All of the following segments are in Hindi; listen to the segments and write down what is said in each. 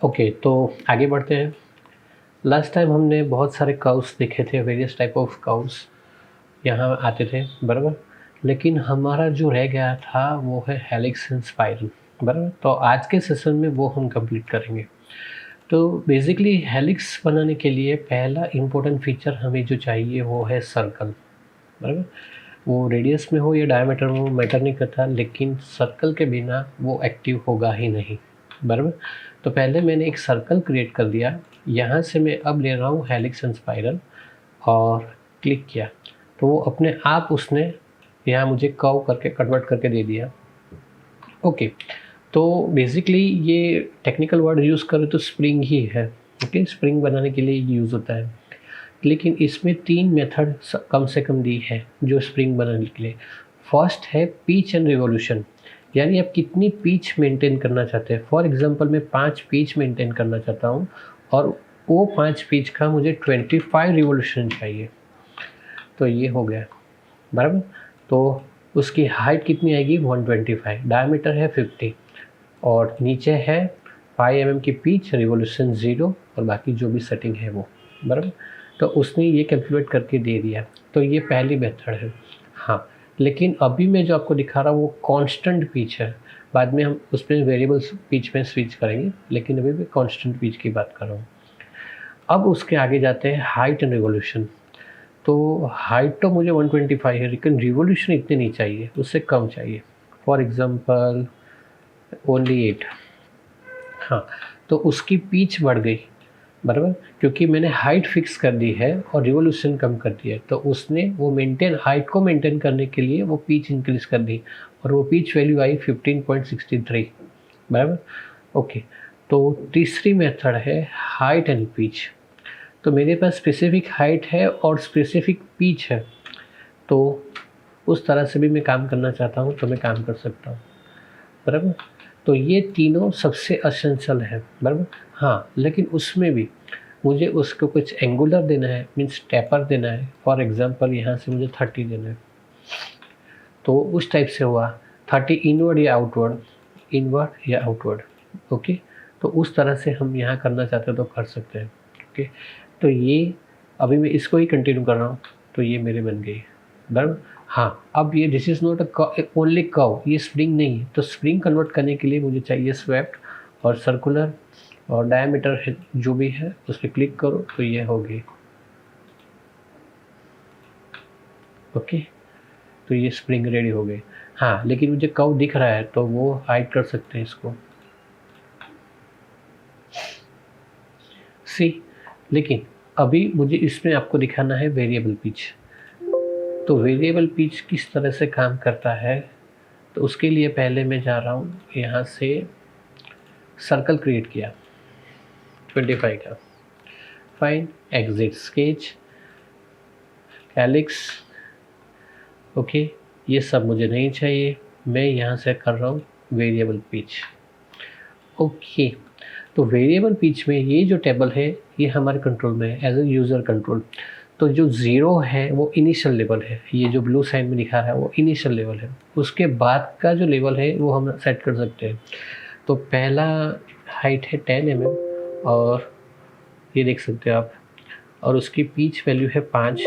ओके, तो आगे बढ़ते हैं। लास्ट टाइम हमने बहुत सारे कर्व्स देखे थे, वेरियस टाइप ऑफ कर्व्स यहाँ आते थे, बराबर। लेकिन हमारा जो रह गया था वो है हेलिक्स एंड स्पाइरल, बराबर। तो आज के सेशन में वो हम कंप्लीट करेंगे। तो बेसिकली हेलिक्स बनाने के लिए पहला इम्पोर्टेंट फीचर हमें जो चाहिए वो है सर्कल, बराबर। वो रेडियस में हो या डायमीटर में हो मैटर नहीं करता, लेकिन सर्कल के बिना वो एक्टिव होगा ही नहीं, बराबर। तो पहले मैंने एक सर्कल क्रिएट कर दिया। यहाँ से मैं अब ले रहा हूँ हेलिक्स एंड स्पाइरल और क्लिक किया तो वो अपने आप उसने यहाँ मुझे कर्व करके कन्वर्ट करके दे दिया। ओके, तो बेसिकली ये टेक्निकल वर्ड यूज़ करें तो स्प्रिंग ही है। ओके, स्प्रिंग बनाने के लिए यूज़ होता है, लेकिन इसमें 3 मेथड कम से कम दी है जो स्प्रिंग बनाने के लिए। फर्स्ट है पिच एंड रिवॉल्यूशन, यानी आप कितनी पिच मेंटेन करना चाहते हैं। फॉर एग्जांपल मैं 5 पिच मेंटेन करना चाहता हूँ और वो 5 पिच का मुझे 25 रिवॉल्यूशन चाहिए। तो ये हो गया, बराबर। तो उसकी हाइट कितनी आएगी 125, डायमीटर है 50 और नीचे है 5 mm की पिच, रिवॉल्यूशन 0 और बाकी जो भी सेटिंग है वो, बराबर। तो उसने ये कैलकुलेट करके दे दिया। तो ये पहली मेथड है। हाँ, लेकिन अभी मैं जो आपको दिखा रहा हूँ वो कांस्टेंट पिच है। बाद में हम उस पर वेरिएबल पिच में स्विच करेंगे, लेकिन अभी मैं कांस्टेंट पिच की बात कर रहा हूँ। अब उसके आगे जाते हैं हाइट एंड रिवॉल्यूशन। तो हाइट तो मुझे 125 है, लेकिन रिवॉल्यूशन इतने नहीं चाहिए, उससे कम चाहिए। For example only 8। हाँ, तो उसकी पिच बढ़ गई, बराबर, क्योंकि मैंने हाइट फिक्स कर दी है और रिवॉल्यूशन कम कर दिया है। तो उसने वो हाइट को मेंटेन करने के लिए वो पिच इंक्रीज कर दी और वो पिच वैल्यू आई 15.63, बराबर। ओके, तो तीसरी मेथड है हाइट एंड पिच। तो मेरे पास स्पेसिफिक हाइट है और स्पेसिफिक पिच है, तो उस तरह से भी मैं काम करना चाहता हूँ तो मैं काम कर सकता हूँ, बराबर। तो ये तीनों सबसे एसेंशियल है, बराबर। हाँ, लेकिन उसमें भी मुझे उसको कुछ एंगुलर देना है, मीन्स टेपर देना है। फॉर एग्जांपल यहाँ से मुझे 30 देना है, तो उस टाइप से हुआ 30 इनवर्ड या आउटवर्ड, इनवर्ड या आउटवर्ड। ओके, तो उस तरह से हम यहाँ करना चाहते हैं तो कर सकते हैं। ओके, तो ये अभी मैं इसको ही कंटिन्यू कर रहा हूँ, तो ये मेरे बन गई, बराबर। हाँ, अब ये this is not only curve, ये स्प्रिंग नहीं है। तो स्प्रिंग कन्वर्ट करने के लिए मुझे चाहिए स्वेप्ट और सर्कुलर और डायमीटर जो भी है उस पर क्लिक करो तो ये होगी। ओके, तो ये स्प्रिंग रेडी हो गई। हाँ, लेकिन मुझे कर्व दिख रहा है तो वो हाइड कर सकते हैं इसको, सी। लेकिन अभी मुझे इसमें आपको दिखाना है वेरिएबल पिच। तो वेरिएबल पिच किस तरह से काम करता है, तो उसके लिए पहले मैं जा रहा हूँ यहाँ से सर्कल क्रिएट किया 25 का, fine, exit sketch, helix. Okay, ये सब मुझे नहीं चाहिए, मैं यहाँ से कर रहा हूँ वेरिएबल पिच। ओके, तो वेरिएबल पिच में ये जो टेबल है ये हमारे कंट्रोल में है एज ए यूज़र कंट्रोल। तो जो 0 है वो इनिशियल लेवल है, ये जो ब्लू साइन में दिखा रहा है वो इनिशियल लेवल है। उसके बाद का जो लेवल है वो हम सेट कर सकते हैं। तो पहला हाइट है 10 mm और ये देख सकते हो आप, और उसकी पिच वैल्यू है 5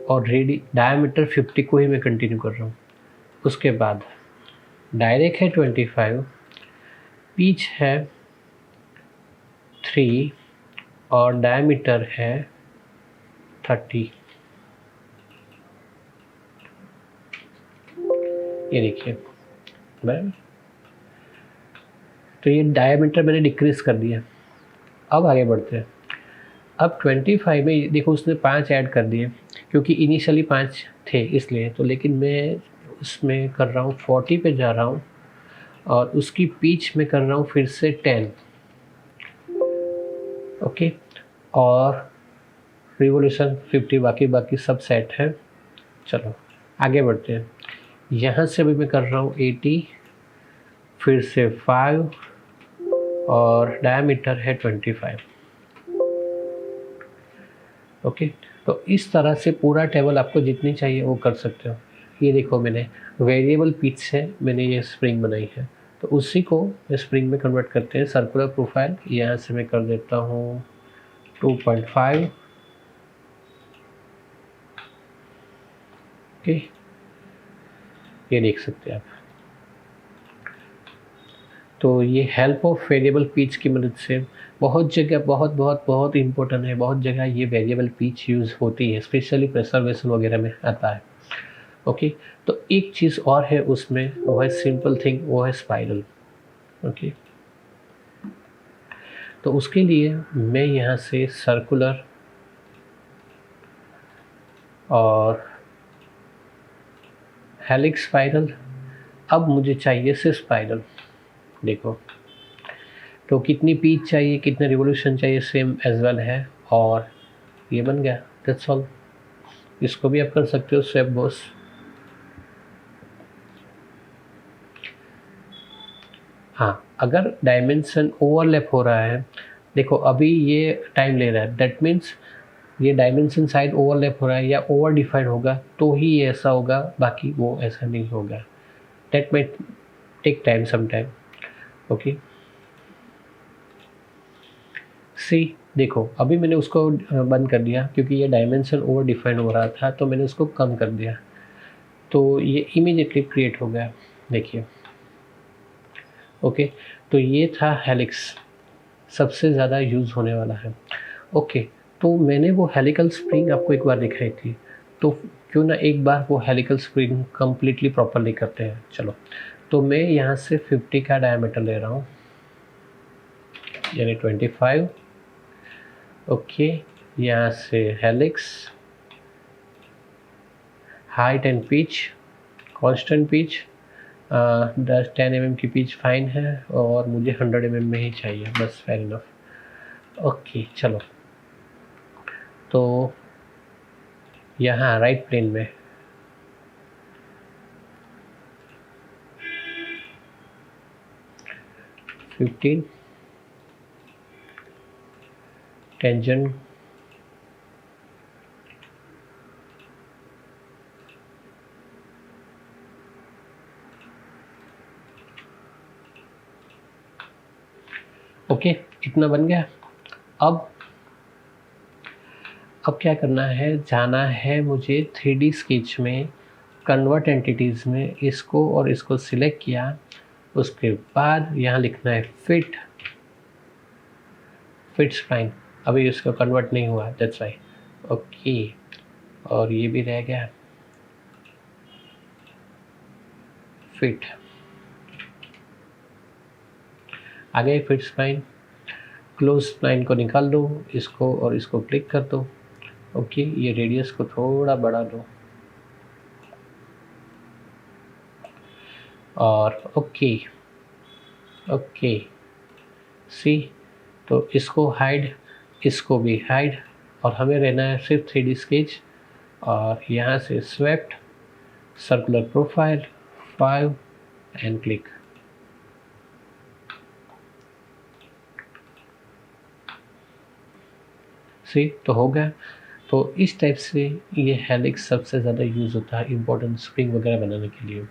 और डायमीटर 50 को ही मैं कंटिन्यू कर रहा हूँ। उसके बाद डायरेक्ट है 25, पिच है 3 और डायमीटर है 30। ये देखिए, बराबर। तो ये डायमीटर मैंने डिक्रीज कर दिया। अब आगे बढ़ते हैं। अब 25 में देखो उसने 5 ऐड कर दिए, क्योंकि इनिशियली 5 थे इसलिए। तो लेकिन मैं उसमें कर रहा हूँ 40 पे जा रहा हूँ और उसकी पिच में कर रहा हूँ फिर से 10। ओके, और रिवोल्यूशन 50, बाकी सब सेट है। चलो आगे बढ़ते हैं। यहाँ से भी मैं कर रहा हूँ 80, फिर से 5 और डायमीटर है 25। ओके, तो इस तरह से पूरा टेबल आपको जितनी चाहिए वो कर सकते हो। ये देखो मैंने वेरिएबल पिच से मैंने ये स्प्रिंग बनाई है। तो उसी को स्प्रिंग में कन्वर्ट करते हैं। सर्कुलर प्रोफाइल यहाँ से मैं कर देता हूँ 2.5। ओके, ये देख सकते हैं आप। तो ये हेल्प ऑफ वेरिएबल पिच की मदद से बहुत जगह बहुत बहुत बहुत इम्पोर्टेंट है, बहुत जगह ये वेरिएबल पिच यूज़ होती है, स्पेशली प्रेजर्वेशन वगैरह में आता है। ओके, तो एक चीज़ और है उसमें, वो है सिंपल थिंग, वो है स्पाइरल। ओके, तो उसके लिए मैं यहाँ से सर्कुलर और हेलिक्स स्पाइरल, अब मुझे चाहिए सिर्फ स्पाइरल। देखो, तो कितनी पीच चाहिए, कितने रिवोल्यूशन चाहिए, सेम एज वेल है, और ये बन गया। That's all. इसको भी आप कर सकते हो स्वेप बॉस। हाँ, अगर डायमेंशन ओवरलैप हो रहा है, देखो अभी ये टाइम ले रहा है, दैट मीन्स ये डायमेंशन साइड ओवरलैप हो रहा है या ओवर डिफाइंड होगा तो ही ये ऐसा होगा, बाकी वो ऐसा नहीं होगा। That might take time some time. Okay, see देखो अभी मैंने उसको बंद कर दिया क्योंकि ये डायमेंशन ओवर डिफाइंड हो रहा था, तो मैंने उसको कम कर दिया, तो ये इमीडिएटली क्रिएट हो गया। देखिए, ओके, तो ये था हेलिक्स, सबसे ज़्यादा यूज़ होने वाला है। ओके, तो मैंने वो हेलिकल स्प्रिंग आपको एक बार दिखाई थी, तो क्यों ना एक बार वो हेलिकल स्प्रिंग कम्प्लीटली प्रॉपरली करते हैं। चलो, तो मैं यहाँ से 50 का डायमीटर ले रहा हूँ, यानी 25। ओके, यहाँ से helix, height and pitch, constant pitch, 10 mm की पिच फाइन है, और मुझे 100 mm में ही चाहिए, बस फेयर इनफ। ओके, चलो, तो यहाँ राइट प्लेन में फिफ्टीन टेंजेंट, ओके, इतना बन गया। अब क्या करना है, जाना है मुझे 3D स्केच में, कन्वर्ट एंटिटीज़ में, इसको और इसको सिलेक्ट किया, उसके बाद यहाँ लिखना है फिट स्प्लाइन। अभी इसको कन्वर्ट नहीं हुआ, दैट्स वाई। ओके, और ये भी रह गया फिट। आ गए फिट स्प्लाइन। क्लोज स्प्लाइन को निकाल दो, इसको और इसको क्लिक कर दो। ओके, ये रेडियस को थोड़ा बढ़ा दो, और ओके सी, तो इसको हाइड, इसको भी हाइड, और हमें रहना है सिर्फ 3D स्केच, और यहाँ से swept, circular profile 5 and click. See, तो हो गया। तो इस टाइप से ये हेलिक्स सबसे ज़्यादा यूज़ होता है इम्पोर्टेंट स्प्रिंग वगैरह बनाने के लिए।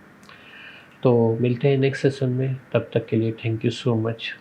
तो मिलते हैं नेक्स्ट सेशन में, तब तक के लिए थैंक यू सो मच।